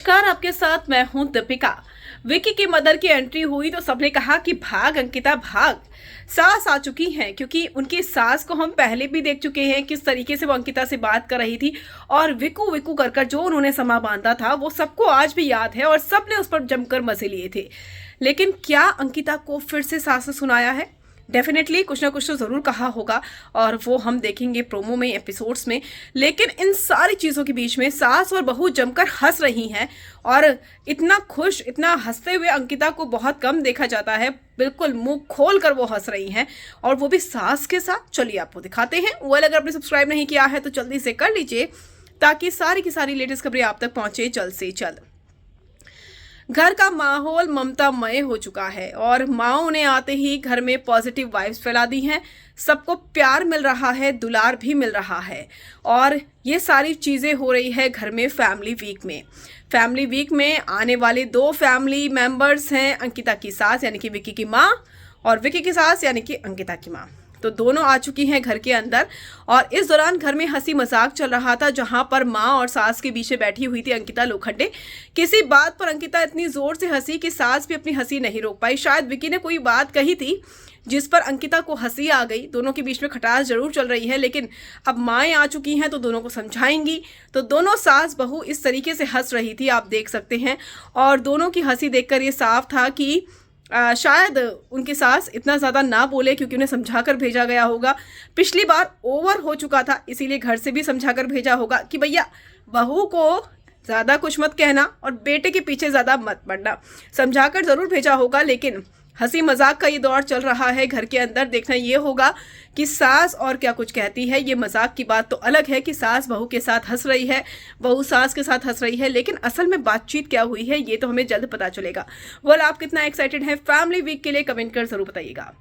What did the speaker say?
नमस्कार, आपके साथ मैं हूं दीपिका। विकी की मदर की एंट्री हुई तो सबने कहा कि भाग अंकिता भाग, सास आ चुकी हैं। क्योंकि उनकी सास को हम पहले भी देख चुके हैं किस तरीके से वो अंकिता से बात कर रही थी और विकू विकू कर जो उन्होंने समा बांधा था वो सबको आज भी याद है और सबने उस पर जमकर मजे लिए थे। लेकिन क्या अंकिता को फिर से सास ने सुनाया है? डेफिनेटली कुछ ना कुछ तो ज़रूर कहा होगा और वो हम देखेंगे प्रोमो में, एपिसोड्स में। लेकिन इन सारी चीज़ों के बीच में सास और बहू जमकर हंस रही हैं और इतना खुश, इतना हंसते हुए अंकिता को बहुत कम देखा जाता है। बिल्कुल मुंह खोल कर वो हंस रही हैं और वो भी सास के साथ। चलिए आपको दिखाते हैं। वेल, अगर आपने सब्सक्राइब नहीं किया है तो जल्दी से कर लीजिए ताकि सारी की सारी लेटेस्ट खबरें आप तक पहुंचे जल्द से जल्द। घर का माहौल ममतामय हो चुका है और माओ ने आते ही घर में पॉजिटिव वाइब्स फैला दी हैं। सबको प्यार मिल रहा है, दुलार भी मिल रहा है और ये सारी चीज़ें हो रही है घर में फैमिली वीक में। फैमिली वीक में आने वाले दो फैमिली मेंबर्स हैं, अंकिता की सास यानी कि विकी की माँ और विकी की सास यानी कि अंकिता की माँ। तो दोनों आ चुकी हैं घर के अंदर और इस दौरान घर में हंसी मजाक चल रहा था, जहां पर माँ और सास के बीच में बैठी हुई थी अंकिता लोखंडे। किसी बात पर अंकिता इतनी जोर से हंसी कि सास भी अपनी हंसी नहीं रोक पाई। शायद विकी ने कोई बात कही थी जिस पर अंकिता को हंसी आ गई। दोनों के बीच में खटास जरूर चल रही है, लेकिन अब माएँ आ चुकी हैं तो दोनों को समझाएंगी। तो दोनों सास बहू इस तरीके से हंस रही थी, आप देख सकते हैं। और दोनों की हंसी देखकर ये साफ था कि शायद उनकी सास इतना ज़्यादा ना बोले क्योंकि उन्हें समझा कर भेजा गया होगा। पिछली बार ओवर हो चुका था, इसीलिए घर से भी समझा कर भेजा होगा कि भैया बहू को ज़्यादा कुछ मत कहना और बेटे के पीछे ज़्यादा मत पड़ना। समझा कर ज़रूर भेजा होगा, लेकिन हंसी मजाक का ये दौर चल रहा है घर के अंदर। देखना ये होगा कि सास और क्या कुछ कहती है। ये मजाक की बात तो अलग है कि सास बहू के साथ हंस रही है, बहू सास के साथ हंस रही है, लेकिन असल में बातचीत क्या हुई है ये तो हमें जल्द पता चलेगा। आप कितना एक्साइटेड है फैमिली वीक के लिए? कमेंट कर जरूर बताइएगा।